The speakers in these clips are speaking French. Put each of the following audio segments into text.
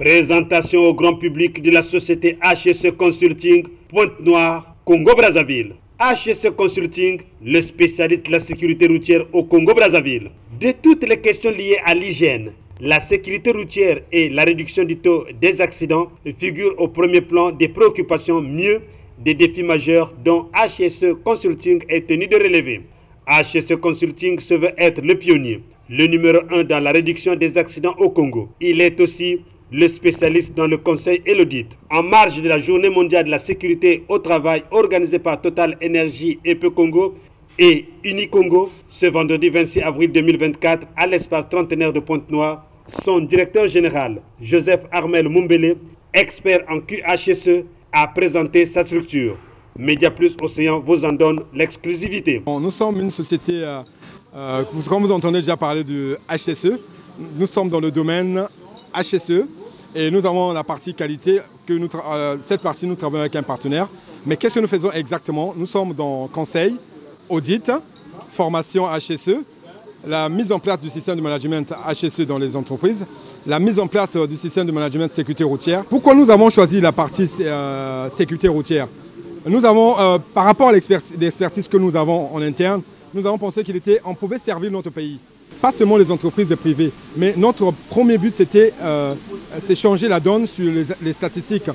Présentation au grand public de la société HSE Consulting Pointe-Noire, Congo-Brazzaville. HSE Consulting, le spécialiste de la sécurité routière au Congo-Brazzaville. De toutes les questions liées à l'hygiène, la sécurité routière et la réduction du taux des accidents figurent au premier plan des préoccupations, mieux des défis majeurs dont HSE Consulting est tenu de relever. HSE Consulting se veut être le pionnier, le numéro 1 dans la réduction des accidents au Congo. Il est aussi le spécialiste dans le conseil et l'audit. En marge de la journée mondiale de la sécurité au travail organisée par Total Energy EP Congo et Unicongo, ce vendredi 26 avril 2024 à l'espace trentenaire de Pointe-Noire, son directeur général, Joseph Armel Mumbele, expert en QHSE, a présenté sa structure. Média Plus Océan vous en donne l'exclusivité. Nous sommes une société, comme vous entendez déjà parler de HSE, nous sommes dans le domaine HSE et nous avons la partie qualité, cette partie nous travaillons avec un partenaire. Mais qu'est-ce que nous faisons exactement? Nous sommes dans conseil, audit, formation HSE, la mise en place du système de management HSE dans les entreprises, la mise en place du système de management de sécurité routière. Pourquoi nous avons choisi la partie sécurité routière? Nous avons, par rapport à l'expertise que nous avons en interne, nous avons pensé qu'on pouvait servir notre pays. Pas seulement les entreprises privées, mais notre premier but c'était changer la donne sur les statistiques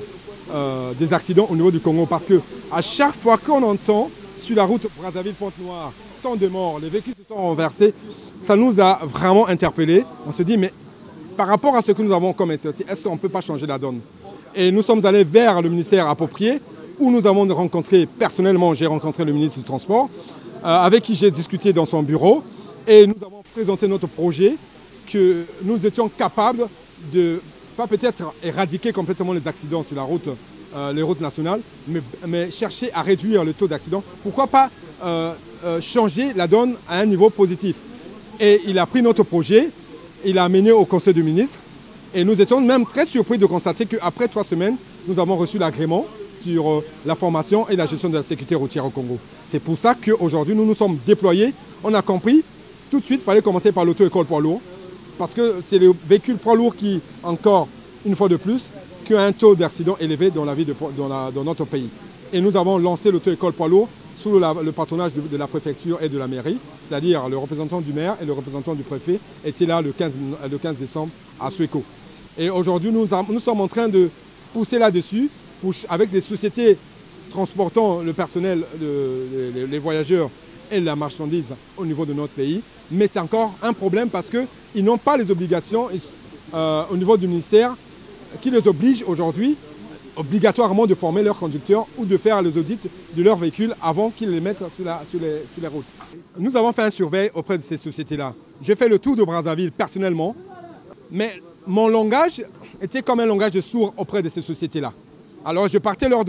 des accidents au niveau du Congo. Parce qu'à chaque fois qu'on entend sur la route Brazzaville-Pointe-Noire tant de morts, les véhicules se sont renversés, ça nous a vraiment interpellés. On se dit, mais par rapport à ce que nous avons comme expertise, est-ce qu'on ne peut pas changer la donne? Et nous sommes allés vers le ministère approprié, où nous avons rencontré, personnellement j'ai rencontré le ministre du Transport, avec qui j'ai discuté dans son bureau, et nous avons présenté notre projet que nous étions capables de, pas peut-être éradiquer complètement les accidents sur la route, les routes nationales, mais chercher à réduire le taux d'accident. Pourquoi pas changer la donne à un niveau positif? Et il a pris notre projet, il l'a amené au Conseil des ministres, et nous étions même très surpris de constater qu'après 3 semaines, nous avons reçu l'agrément sur la formation et la gestion de la sécurité routière au Congo. C'est pour ça qu'aujourd'hui, nous nous sommes déployés. On a compris, tout de suite, il fallait commencer par l'auto-école poids lourd, parce que c'est le véhicule poids lourd qui, encore une fois de plus, qui a un taux d'accident élevé dans notre pays. Et nous avons lancé l'auto-école poids lourd sous le patronage de la préfecture et de la mairie, c'est-à-dire le représentant du maire et le représentant du préfet étaient là le 15 décembre à Suéco. Et aujourd'hui, nous sommes en train de pousser là-dessus, avec des sociétés transportant le personnel, les voyageurs et la marchandise au niveau de notre pays. Mais c'est encore un problème parce qu'ils n'ont pas les obligations au niveau du ministère qui les oblige aujourd'hui obligatoirement de former leurs conducteurs ou de faire les audits de leurs véhicules avant qu'ils les mettent sur les routes. Nous avons fait un surveil auprès de ces sociétés-là. J'ai fait le tour de Brazzaville personnellement, mais mon langage était comme un langage de sourd auprès de ces sociétés-là. Alors je partais leur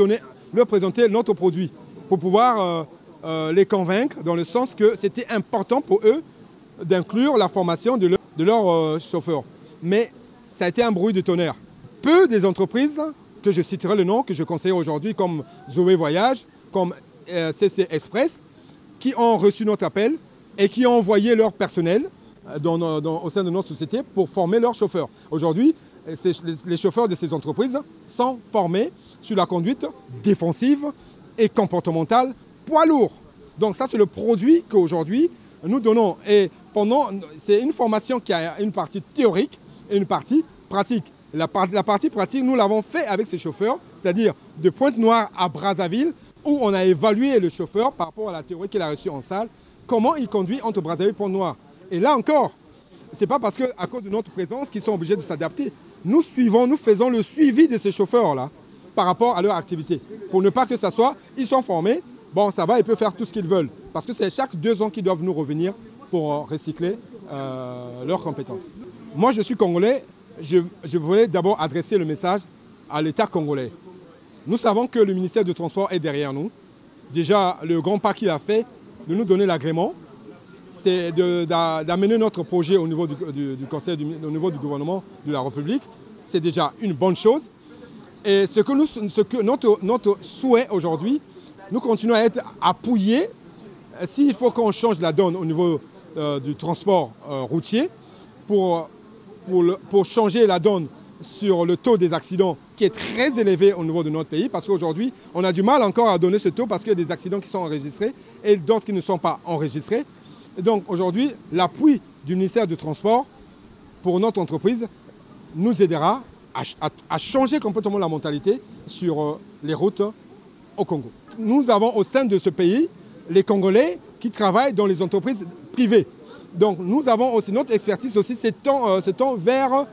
présenter notre produit pour pouvoir les convaincre dans le sens que c'était important pour eux d'inclure la formation de leurs chauffeurs. Mais ça a été un bruit de tonnerre. Peu des entreprises, que je citerai le nom, que je conseille aujourd'hui, comme Zoé Voyage, comme CC Express, qui ont reçu notre appel et qui ont envoyé leur personnel au sein de notre société pour former leurs chauffeurs. Aujourd'hui, les chauffeurs de ces entreprises sont formés sur la conduite défensive et comportementale poids lourd. Donc ça, c'est le produit qu'aujourd'hui nous donnons. Et c'est une formation qui a une partie théorique et une partie pratique. La partie pratique, nous l'avons fait avec ces chauffeurs, c'est-à-dire de Pointe-Noire à Brazzaville, où on a évalué le chauffeur par rapport à la théorie qu'il a reçue en salle, comment il conduit entre Brazzaville et Pointe-Noire. Et là encore, ce n'est pas parce qu'à cause de notre présence qu'ils sont obligés de s'adapter. Nous faisons le suivi de ces chauffeurs-là par rapport à leur activité. Pour ne pas que ça soit, ils sont formés, bon ça va, ils peuvent faire tout ce qu'ils veulent. Parce que c'est chaque 2 ans qu'ils doivent nous revenir pour recycler leurs compétences. Moi je suis congolais, je voulais d'abord adresser le message à l'État congolais. Nous savons que le ministère du Transport est derrière nous. Déjà, le grand pas qu'il a fait de nous donner l'agrément, c'est d'amener notre projet au niveau du Conseil, au niveau du gouvernement de la République. C'est déjà une bonne chose. Et notre souhait aujourd'hui, nous continuons à être appuyés. S'il faut qu'on change la donne au niveau du transport routier pour changer la donne sur le taux des accidents qui est très élevé au niveau de notre pays parce qu'aujourd'hui, on a du mal encore à donner ce taux parce qu'il y a des accidents qui sont enregistrés et d'autres qui ne sont pas enregistrés. Et donc aujourd'hui, l'appui du ministère du Transport pour notre entreprise nous aidera à changer complètement la mentalité sur les routes au Congo. Nous avons au sein de ce pays les Congolais qui travaillent dans les entreprises privées. Donc nous avons aussi notre expertise aussi s'étend vers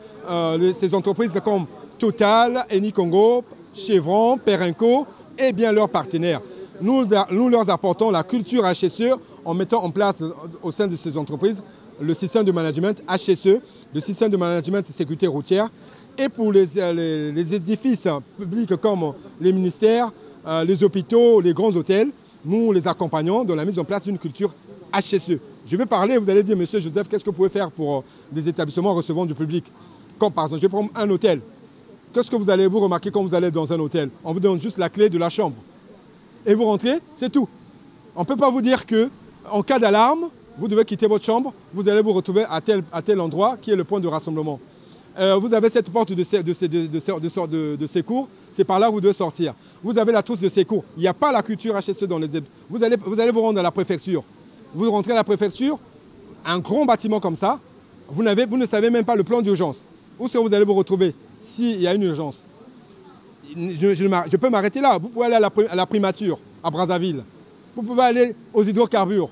ces entreprises comme Total, Eni Congo, Chevron, Perenco et bien leurs partenaires. Nous leur apportons la culture HSE en mettant en place au sein de ces entreprises le système de management HSE, le système de management de sécurité routière. Et pour les édifices publics comme les ministères, les hôpitaux, les grands hôtels, nous les accompagnons dans la mise en place d'une culture HSE. Je vais parler, vous allez dire, monsieur Joseph, qu'est-ce que vous pouvez faire pour des établissements recevant du public? Comme par exemple, je vais prendre un hôtel. Qu'est-ce que vous allez vous remarquer quand vous allez dans un hôtel? On vous donne juste la clé de la chambre. Et vous rentrez, c'est tout. On ne peut pas vous dire qu'en cas d'alarme, vous devez quitter votre chambre, vous allez vous retrouver à tel endroit qui est le point de rassemblement. Vous avez cette porte de secours, c'est par là que vous devez sortir. Vous avez la trousse de secours. Il n'y a pas la culture HSE dans les... Vous allez vous rendre à la préfecture. Vous rentrez à la préfecture, un grand bâtiment comme ça, vous ne savez même pas le plan d'urgence. Où est-ce que vous allez vous retrouver s'il y a une urgence? Je peux m'arrêter là. Vous pouvez aller à la primature, à Brazzaville. Vous pouvez aller aux hydrocarbures.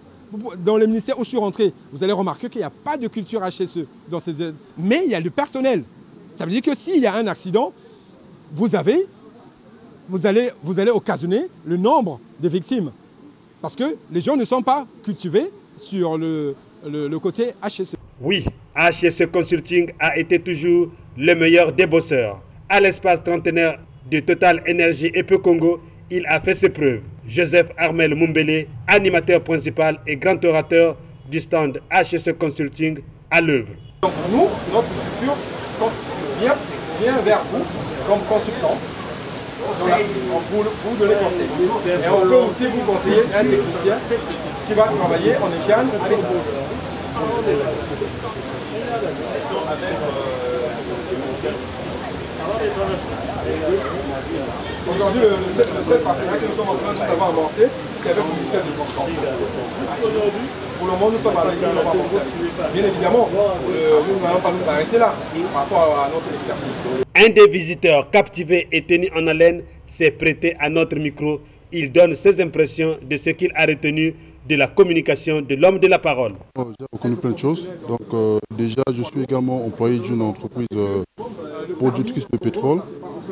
Dans les ministères où je suis rentré, vous allez remarquer qu'il n'y a pas de culture HSE dans ces... Mais il y a du personnel. Ça veut dire que s'il y a un accident, vous allez occasionner le nombre de victimes. Parce que les gens ne sont pas cultivés sur le côté HSE. Oui, HSE Consulting a été toujours le meilleur des bosseurs. À l'espace trentenaire de Total Énergie et Peu Congo, il a fait ses preuves. Joseph Armel Mumbele, animateur principal et grand orateur du stand HSE Consulting à l'œuvre. Donc nous, notre structure vient vers vous comme consultant pour vous donner conseil. Et on peut aussi vous conseiller un technicien qui va travailler en échange avec vous. Aujourd'hui, le seul partenariat que nous sommes en train d'avoir avancé, c'est avec le ministère du Transport. Pour le moment, nous sommes avec le... Bien évidemment, nous n'allons pas nous arrêter là par rapport à notre expertise. Un des visiteurs captivés et tenu en haleine s'est prêté à notre micro. Il donne ses impressions de ce qu'il a retenu de la communication de l'homme de la parole. J'ai reconnu plein de choses. Donc déjà, je suis également employé d'une entreprise productrice de pétrole.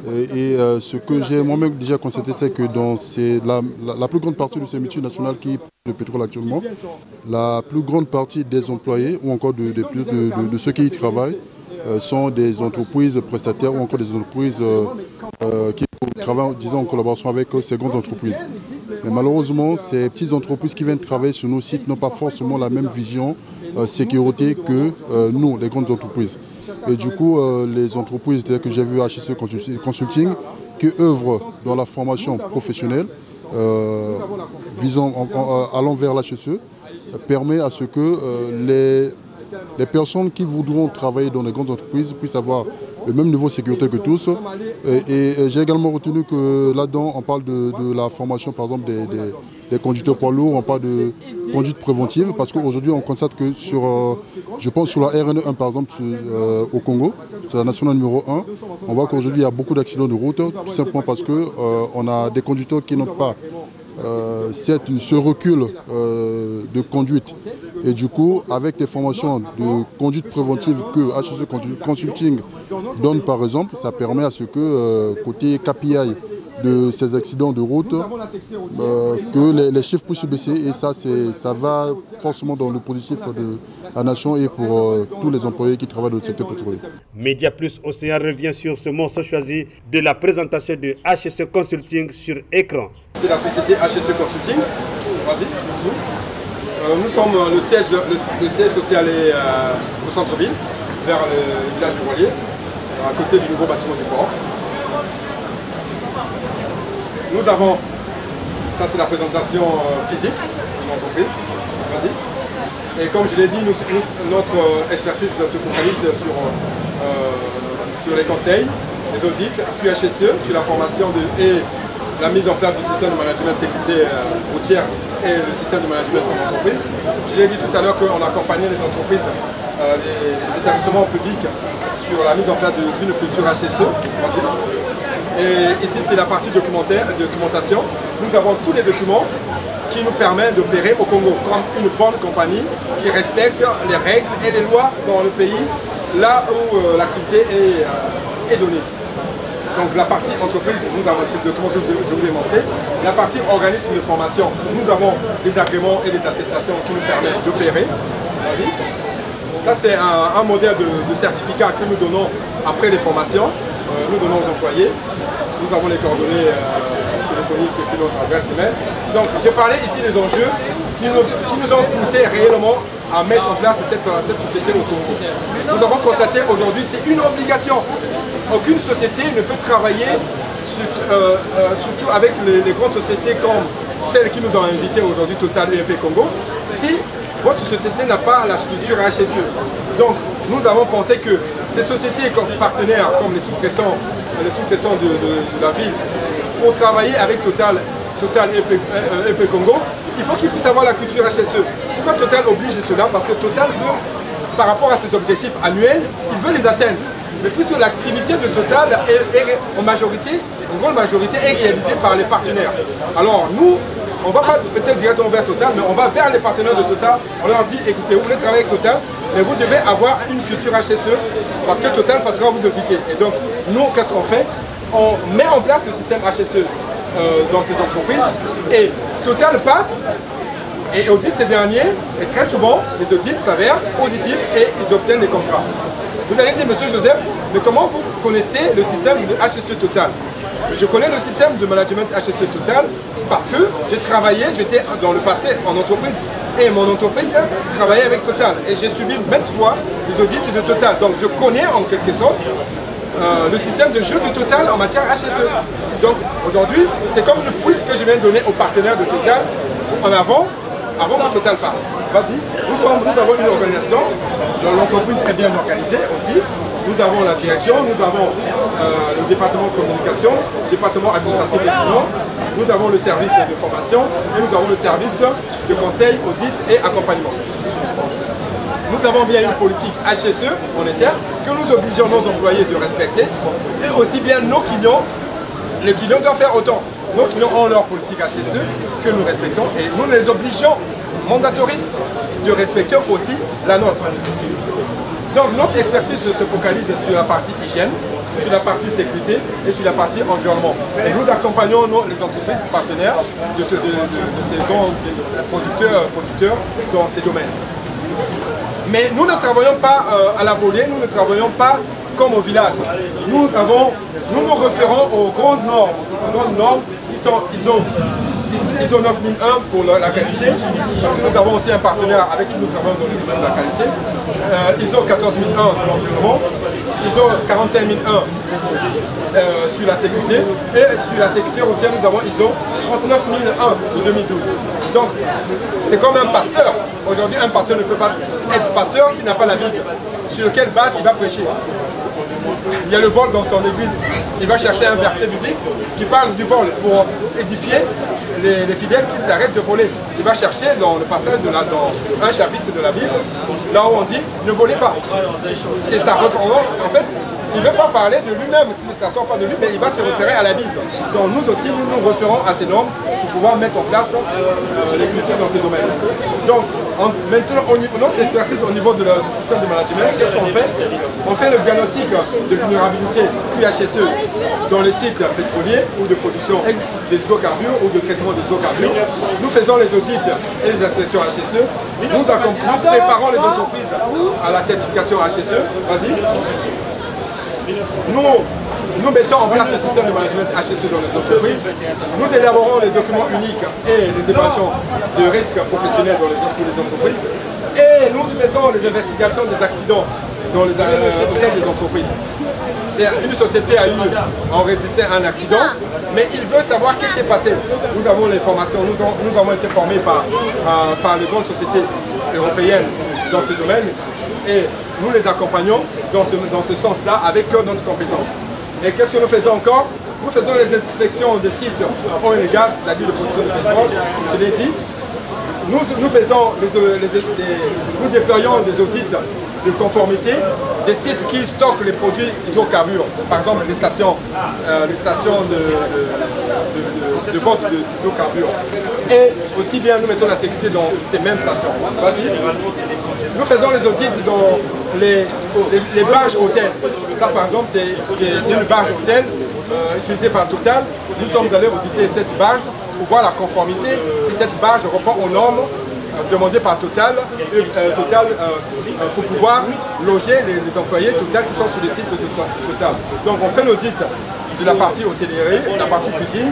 Et ce que j'ai moi-même déjà constaté, c'est que dans la plus grande partie de ces multinationales qui produisent le pétrole actuellement, la plus grande partie des employés ou encore de ceux qui y travaillent sont des entreprises prestataires ou encore des entreprises qui travaillent, disons, en collaboration avec ces grandes entreprises. Mais malheureusement, ces petites entreprises qui viennent travailler sur nos sites n'ont pas forcément la même vision sécurité que nous, les grandes entreprises. Et du coup, les entreprises que j'ai vues HSE Consulting, qui œuvrent dans la formation professionnelle, allant vers l'HSE, permet à ce que les personnes qui voudront travailler dans les grandes entreprises puissent avoir le même niveau de sécurité que tous. Et j'ai également retenu que là-dedans, on parle de la formation, par exemple, des conducteurs poids lourds, on parle de conduite préventive, parce qu'aujourd'hui, on constate que je pense sur la RN1, par exemple, au Congo, c'est la nationale numéro 1, on voit qu'aujourd'hui, il y a beaucoup d'accidents de route, tout simplement parce qu'on a des conducteurs qui n'ont pas ce recul de conduite. Et du coup, avec les formations de conduite préventive que HSE Consulting donne par exemple, ça permet à ce que côté KPI de ces accidents de route, que les chiffres puissent se baisser, et ça va forcément dans le positif de la nation et pour tous les employés qui travaillent dans le secteur pétrolier. Média Plus Océan revient sur ce morceau choisi de la présentation de HSE Consulting sur écran. C'est la société HSE Consulting. Vas-y. Nous sommes le siège social est au centre-ville, vers le village du Voilier, à côté du nouveau bâtiment du port. Nous avons, ça c'est la présentation physique de l'entreprise. Vas-y. Et comme je l'ai dit, notre expertise se focalise sur les conseils, les audits, puis HSE, sur la formation et la mise en place du système de management de sécurité routière et le système de management en entreprise. Je l'ai dit tout à l'heure qu'on accompagnait les entreprises, les établissements publics sur la mise en place d'une culture HSE. Et ici, c'est la partie documentation. Nous avons tous les documents qui nous permettent d'opérer au Congo comme une bonne compagnie qui respecte les règles et les lois dans le pays, là où l'activité est donnée. Donc la partie entreprise, nous avons ces documents que je vous ai montré. La partie organisme de formation, nous avons des agréments et des attestations qui nous permettent d'opérer. Ça c'est un modèle de certificat que nous donnons après les formations. Nous donnons aux employés. Nous avons les coordonnées téléphoniques et puis notre adresse email. Donc j'ai parlé ici des enjeux qui nous ont poussé réellement à mettre en place cette société au Congo. Nous avons constaté aujourd'hui, c'est une obligation. Aucune société ne peut travailler, surtout avec les grandes sociétés comme celles qui nous ont invités aujourd'hui, Total et EP Congo, si votre société n'a pas la structure HSE. Donc nous avons pensé que ces sociétés comme partenaires, comme les sous-traitants de la ville, pour travailler avec Total et EP Congo, il faut qu'ils puissent avoir la culture HSE. Pourquoi Total oblige cela? Parce que Total veut, par rapport à ses objectifs annuels, il veut les atteindre. Mais puisque l'activité de Total en grande majorité est réalisée par les partenaires. Alors nous, on ne va pas peut-être directement vers Total, mais on va vers les partenaires de Total. On leur dit, écoutez, vous voulez travailler avec Total, mais vous devez avoir une culture HSE, parce que Total passera vous auditer. Et donc, nous, qu'est-ce qu'on fait? On met en place le système HSE dans ces entreprises, et Total passe et audite ces derniers, et très souvent, les audits s'avèrent positifs et ils obtiennent des contrats. Vous allez dire, monsieur Joseph, mais comment vous connaissez le système de HSE Total? Je connais le système de management HSE Total parce que j'ai travaillé, j'étais dans le passé en entreprise et mon entreprise travaillait avec Total et j'ai subi maintes fois les audits de Total. Donc je connais en quelque sorte le système de jeu de Total en matière HSE. Donc aujourd'hui, c'est comme une fuite que je viens de donner aux partenaires de Total en avant que Total passe. Vas-y, nous avons une organisation, l'entreprise est bien organisée aussi. Nous avons la direction, nous avons le département de communication, le département administratif et finances, nous avons le service de formation et nous avons le service de conseil, audit et accompagnement. Nous avons bien une politique HSE monétaire que nous obligeons nos employés de respecter et aussi bien nos clients, les clients doivent faire autant. Nos clients ont leur politique HSE que nous respectons et nous les obligeons mandatory de respecter aussi la nôtre. Donc notre expertise se focalise sur la partie hygiène, sur la partie sécurité et sur la partie environnement. Et nous accompagnons les entreprises partenaires de ces producteurs dans ces domaines. Mais nous ne travaillons pas à la volée, nous ne travaillons pas comme au village. Nous nous référons aux grandes normes. Les grandes normes, ISO 9001 pour la qualité, parce que nous avons aussi un partenaire avec qui nous travaillons dans le domaine de la qualité, ISO 14001 de l'environnement, ISO 45001 sur la sécurité, et sur la sécurité routière nous avons ISO 39001 de 2012. Donc c'est comme un pasteur. Aujourd'hui un pasteur ne peut pas être pasteur s'il n'a pas la Bible, sur lequel base il va prêcher. Il y a le vol dans son église, il va chercher un verset biblique qui parle du vol pour édifier les fidèles qu'ils arrêtent de voler. Il va chercher dans le passage dans un chapitre de la Bible, là où on dit ne volez pas. C'est sa référence. En fait, il ne veut pas parler de lui-même, ça ne sort pas de lui, mais il va se référer à la Bible. Donc nous aussi, nous nous référons à ces normes pour pouvoir mettre en place les cultures dans ces domaines. Donc maintenant, notre expertise au niveau du système de management, qu'est-ce qu'on fait? On fait le diagnostic de vulnérabilité QHSE dans les sites pétroliers ou de production des hydrocarbures ou de traitement des hydrocarbures. Nous faisons les audits et les inspections HSE. Nous préparons les entreprises à la certification HSE. Vas-y. Nous mettons en place le système de management HSE dans les entreprises. Nous élaborons les documents uniques et les évaluations de risques professionnels dans les entreprises. Et nous faisons les investigations des accidents au sein des entreprises. Une société a enregistré un accident, mais il veut savoir ce qui s'est passé. Nous avons les formations, nous avons été formés par les grandes sociétés européennes dans ce domaine. Et nous les accompagnons dans ce sens-là avec notre compétence. Et qu'est-ce que nous faisons encore? Nous faisons les inspections de sites oil et gaz, c'est-à-dire de production de pétrole, je l'ai dit. Nous déployons des audits de conformité des sites qui stockent les produits hydrocarbures, par exemple les stations de vente d'hydrocarbures. Et aussi bien nous mettons la sécurité dans ces mêmes stations. Nous faisons les audits dans les barges hôtels. Ça par exemple c'est une barge hôtel utilisée par Total. Nous sommes allés auditer cette barge pour voir la conformité, si cette barge répond aux normes demandées par Total, pour pouvoir loger les employés Total qui sont sur les sites de Total. Donc on fait l'audit de la partie hôtellerie, la partie cuisine,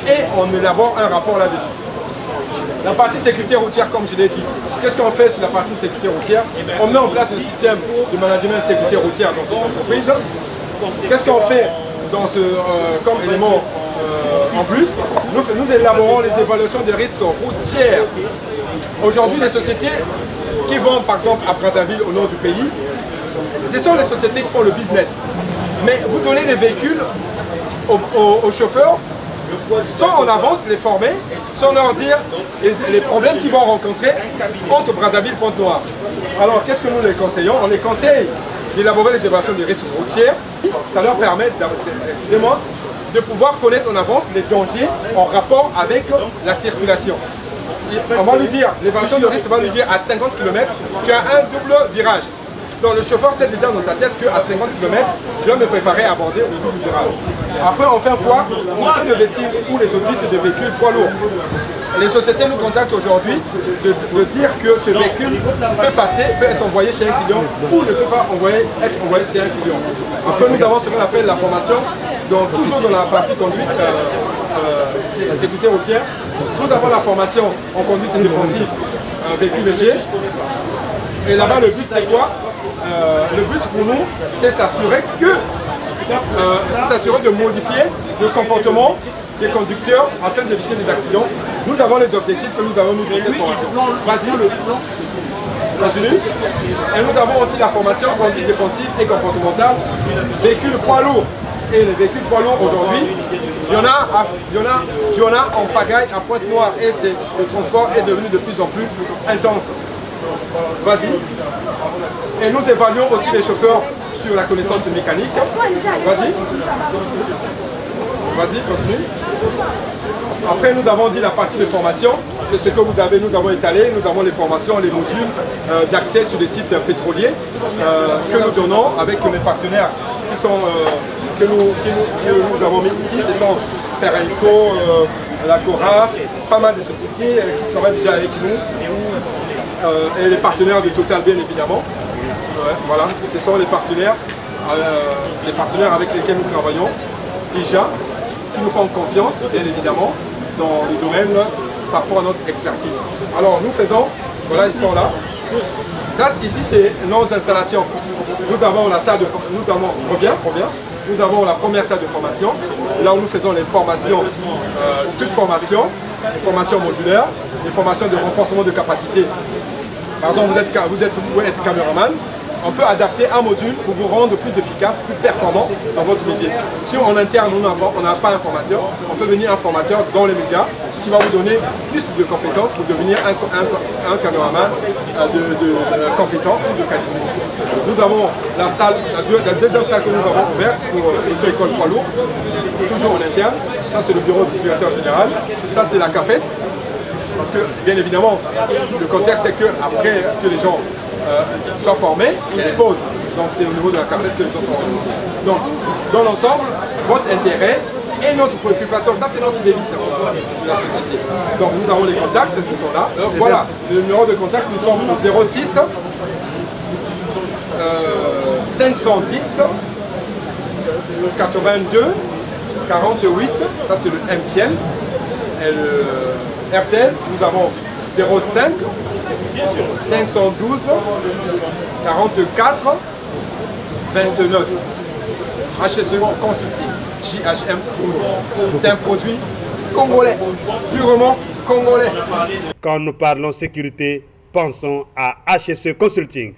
et on élabore un rapport là-dessus. La partie sécurité routière, comme je l'ai dit, qu'est-ce qu'on fait sur la partie sécurité routière? On met en place un système de management de sécurité routière dans cette entreprise. Qu'est-ce qu'on fait comme élément en plus? Nous élaborons les évaluations de risques routiers. Aujourd'hui, les sociétés qui vont par exemple à Brazzaville au nord du pays, ce sont les sociétés qui font le business. Mais vous donnez les véhicules aux chauffeurs, sans en avance les former, sans leur dire les problèmes qu'ils vont rencontrer entre Brazzaville et Pointe-Noire. Alors qu'est-ce que nous les conseillons? On les conseille d'élaborer les évaluations de risques routiers. Ça leur permet de pouvoir connaître en avance les dangers en rapport avec la circulation. On va lui dire, l'évaluation de risque va lui dire à 50 km, tu as un double virage. Donc le chauffeur sait déjà dans sa tête qu'à 50 km, je dois me préparer à aborder le double virage. Après on fait quoi? On fait le véhicule ou les audits de véhicules poids lourds. Les sociétés nous contactent aujourd'hui de dire que ce véhicule peut être envoyé chez un client ou ne peut pas être envoyé chez un client. Après nous avons ce qu'on appelle la formation, donc toujours dans la partie conduite sécurité routière, nous avons la formation en conduite défensive véhicule léger. Et là-bas le but c'est quoi? Le but pour nous c'est s'assurer de modifier le comportement des conducteurs afin d'éviter des accidents. Nous avons les objectifs que nous avons mis dans cette formation. Vas-y, continue. Et nous avons aussi la formation conduite défensive et comportementale, véhicules poids lourds. Et les véhicules poids lourds aujourd'hui, il y en a en pagaille à Pointe-Noire et le transport est devenu de plus en plus intense. Vas-y. Et nous évaluons aussi les chauffeurs sur la connaissance mécanique. Vas-y. Vas-y, continue. Après, nous avons dit la partie de formation. C'est ce que nous avons étalé. Nous avons les formations, les modules d'accès sur les sites pétroliers que nous donnons avec mes partenaires qui sont, que nous avons mis ici. Ce sont Perenco, la Coraf, pas mal de sociétés qui travaillent déjà avec nous. Et les partenaires de Total, bien évidemment. Voilà, ce sont les partenaires avec lesquels nous travaillons déjà, qui nous font confiance, bien évidemment, dans le domaine par rapport à notre expertise. Alors nous faisons, voilà, ils sont là. Ça, ici, c'est nos installations. Nous avons la salle de formation, nous avons la première salle de formation, là où nous faisons les formations, toutes formations, les formations modulaires, les formations de renforcement de capacité. Par exemple, vous êtes caméraman, on peut adapter un module pour vous rendre plus efficace, plus performant dans votre métier. Si en interne, on n'a pas un formateur, on fait venir un formateur dans les médias qui va vous donner plus de compétences pour devenir un caméraman compétent ou de qualité. Nous avons la deuxième salle que nous avons ouverte pour l'auto-école poids lourd, toujours en interne. Ça, c'est le bureau du directeur général. Ça, c'est la cafette. Parce que, bien évidemment, le contexte, c'est qu'après que les gens soient formés, il y a des pauses. Donc, c'est au niveau de la cafette que les gens sont formés. Donc, dans l'ensemble, votre intérêt et notre préoccupation, ça, c'est notre débit de la société. Donc, nous avons les contacts qui sont là. Alors, voilà, le numéro de contact, nous sommes au 06 510 82 48, ça c'est le MTN. Et le RTL, nous avons 05 512 44 29. HSE Consulting, JHM. C'est un produit congolais, purement congolais. Quand nous parlons sécurité, pensons à HSE Consulting.